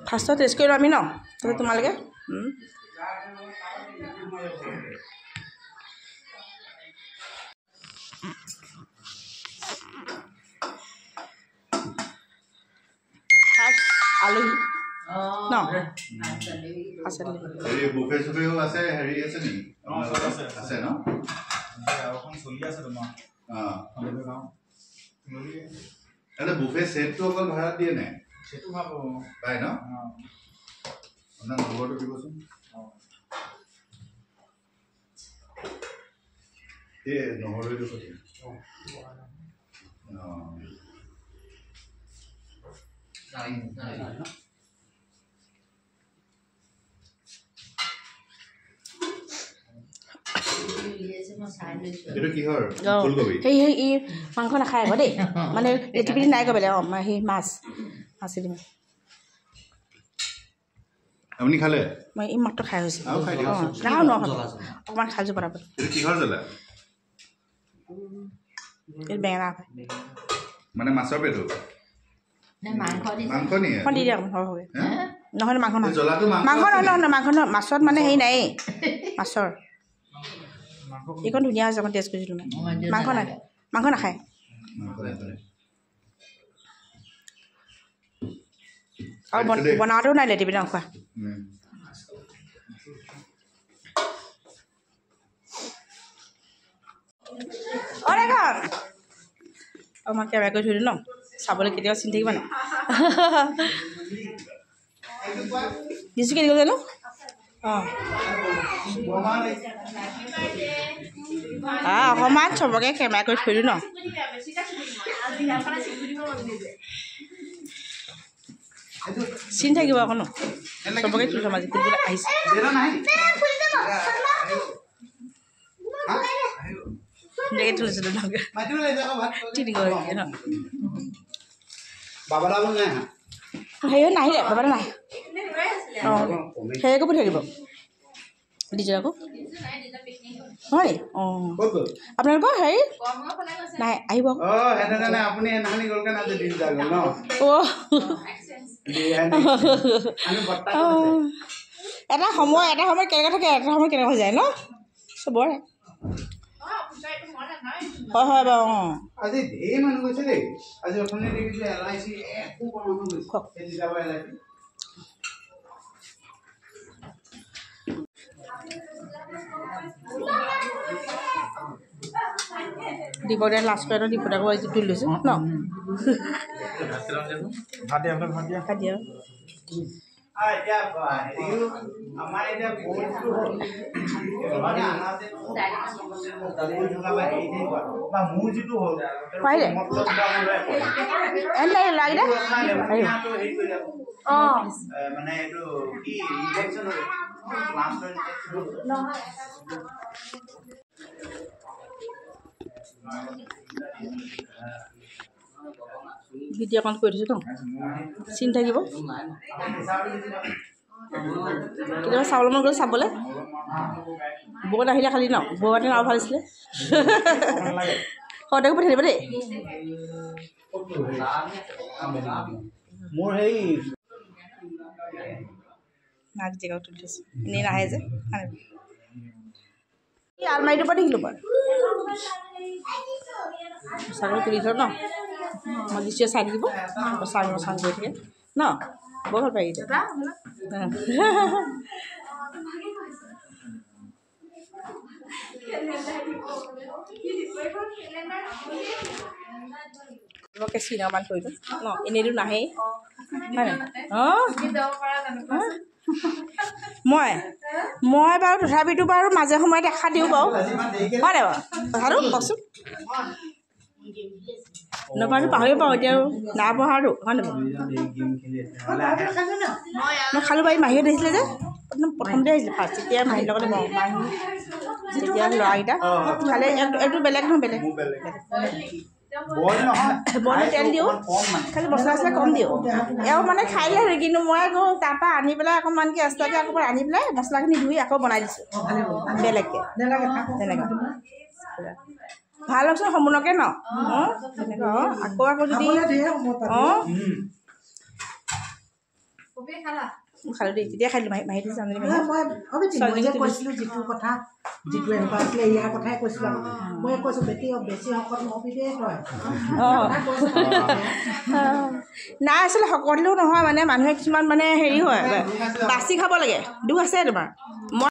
ফাৰ্ষ্টত টেষ্ট কৰি লওঁ আমি ন তাৰপিছত তোমালোকে আলহী ন আছে বুফে চুফেও আছে হেৰি আছে নেকি আছে ন এটা বুফে সেটটো অকল ভাড়া দিয়ে নাই সেটু ভাব পায় ন আপোনাৰ নম্বৰটো দিবচোন এই নহৰটো কৈছে সেই মাংস নাখায় আকৌ দেই মানে ৰেচিপিটো নাই ক'বলৈ সেই মাছ দিম আপুনি খালে মই এই মাত্ৰ খাই হৈছোঁ অকণমান খাইছোঁ পৰাপত বেঙেনা মানে মাছৰ পেটু মাংস নি দি দিয়া নহয় মাংস নহয় মাছত মানে হেৰি নাই মাছৰ এইকণ ধুনীয়া হৈছে অকণ টেষ্ট কৰিছিলোঁ মাংস নাখায় আৰু বনাওঁতেও নাই লেটিপি ন খোৱা মই কেমেৰা কৰি থৈ দিওঁ ন চাবলৈ কেতিয়াবা চিনি থাকিব নাই দিছোঁ কেনেকৈ জানো অকণমান চবকে কেমেৰা কৰি থৈ দিওঁ ন চিন থাকিব আকৌ ন চবকে তুলি থম আজি তুলিবলৈ আহিছে ধুনীয়াকৈ তুলিছিলোঁ হেৰি নাহিলে বাবাটা নাহে অঁ হেৰিকো পঠিয়াই দিব দিছোঁ আকৌ হয় অঁ আপোনালোকৰ হেৰি নাই আহিব এটা সময় কেনেকৈ থাকে এটা সময় কেনেকৈ হৈ যায় ন চবৰে হয় বাৰু অঁ আজি ধেৰ মানুহ গৈছে দেই আজি অথনি দেখিছোঁ LIC একো মানুহ গৈছে দীপদে লাষ্ট পেটৰ দীপদাকো আজি তুলি লৈছোঁ ন ভাত দিয়া ভিডিঅ' অকণ কৰি দিছোঁ ন চিন থাকিব কেতিয়াবা চাবলৈ মন গ'লে চাবলৈ বৌত আহিলে খালি ন বৌহঁতে আৰু ভাল আছিলে সদায়ো পঠাই দিব দেই মোৰ সেই নাক জেগাও তুলি থৈছোঁ এনেই নাহে যে আলমাৰিটোৰ পৰা দেখিলোঁ বাৰু চাগৈ তুলি থওঁ ন মই দৃষ্টিয়ে চাই থাকিব চাং কৰি থাকে ন বৰ ভাল পাই তোমাকে চিনেমান থৈ দিওঁ ন এনেইতো নাহেই হয় নাই অঁ মই বাৰু তথাপিতো বাৰু মাজে সময়ে দেখা দিওঁ বাৰু হয় নাই বাৰু কথাটো কওকচোন নপাৰো পাহৰি পাওঁ এতিয়া নাই পঢ়াটো হয় নাই মই খালোঁ বাৰু মাহীয়ে দেখিছিলে যে প্ৰথমতে আহিছিলে ফাৰ্ষ্ট তেতিয়া মাহীৰ লগতে মাহী তেতিয়া ল'ৰাকেইটা খালে এইটো বেলেগ নহয় বেলেগ বইল তেল দিওঁ খালি মছলা চছলা কম দিওঁ এওঁ মানে খাই দিলে হেৰি কিন্তু মই আকৌ তাৰপৰা আনি পেলাই অকণমানকৈ এক্সট্ৰাকৈ আকৌ আনি পেলাই মছলাখিনি ধুই আকৌ বনাই দিছোঁ বেলেগকৈ তেনেকৈ ভাল লক্ষণ সম্পূৰ্ণকৈ ন তেনেকুৱা আকৌ আকৌ যদি খালোঁ দেই তেতিয়া খাই দিলোঁ মাহী দিছে কৈছিলোঁ যিটো কথা যিটো এনেকুৱা আছিলে ইয়াৰ কথাই কৈছিলোঁ মই কৈছোঁ বেছি শকত নহবি দেই তই নাই আচলতে শকতলেও নহয় মানে মানুহে কিছুমান মানে হেৰি হয় বাচি খাব লাগে দুখ আছে তোমাৰ মই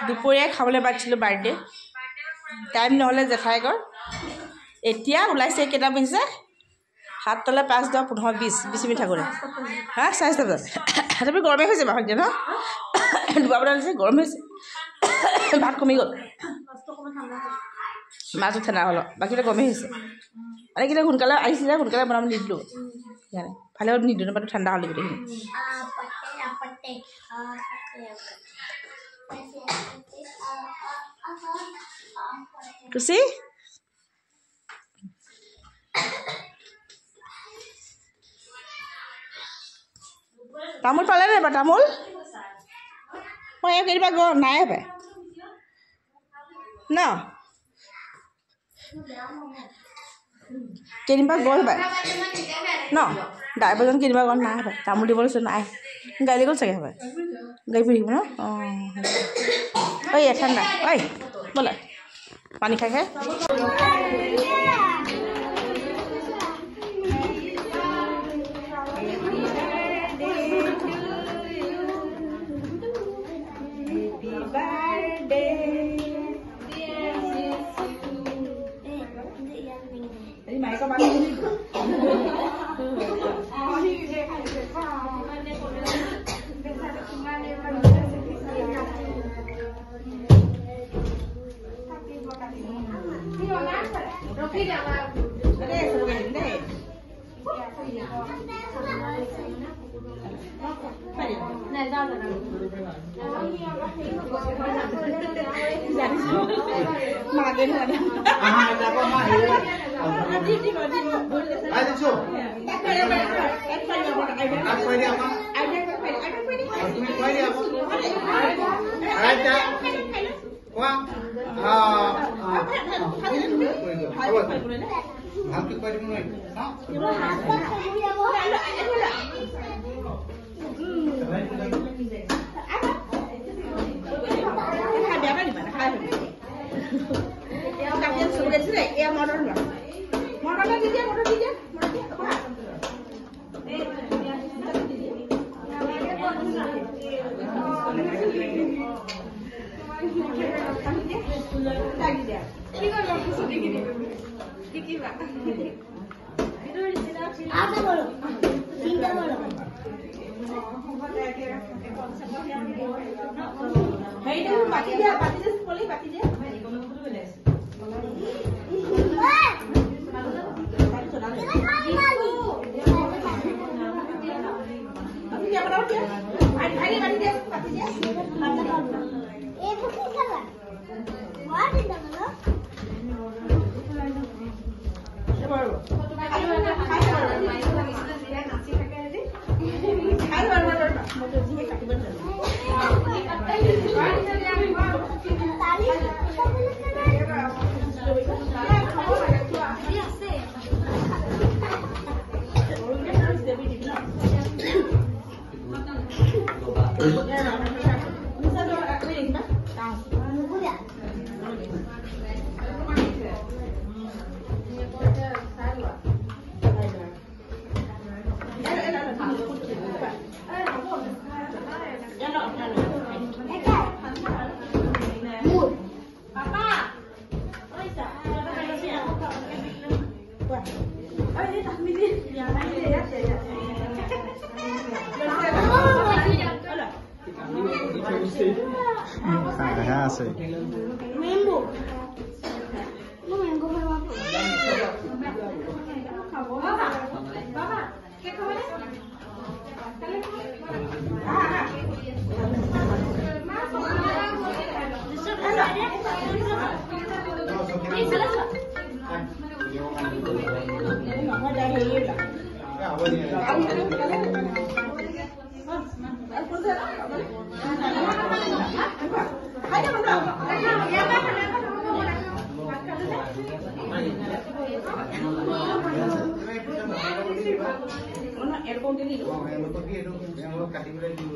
দুপৰীয়াই খাবলৈ পাতিছিলোঁ বাৰ্থডে টাইম নহ'লে জেঠাইকৰ এতিয়া ওলাইছে কেইটা বাজিছে 7 5 10 15 20 মিনিট থাকোঁতে হা 4:30 বজাত তথাপি গৰমেই হৈছে বাৰু এতিয়া ন দুবাৰ বনাই দিছে গৰম হৈছে ভাত কমি গ'ল মাছটো ঠাণ্ডা হ'ল বাকীটা গৰমেই হৈছে মানে কেতিয়া সোনকালে আহিছিলে সোনকালে বনাব নিদিলোঁ সেইকাৰণে ভালে হ'ল নিদিলোঁ নাপাতো ঠাণ্ডা হ'ল গোটেইখিনি খুচি তামোল পালে নাই বাৰু তামোল মই এই কেতিয়াবা নাই পায় ন কেনিবা গ'ল পায় ন ড্ৰাইভাৰজন কেনিবা গ'ল নাই পায় তামোল দিব লৈছোঁ নাই গাড়ী গ'ল চাগে পায় গাড়ী ফুৰি থাকিব ন ঐ ঠাণ্ডা ঐ ব'লা পানী খাই খাই Hãy subscribe cho kênh Ghiền Mì Gõ để không bỏ lỡ những video hấp dẫn. এরকম দিলি কাটি পেলাই দিব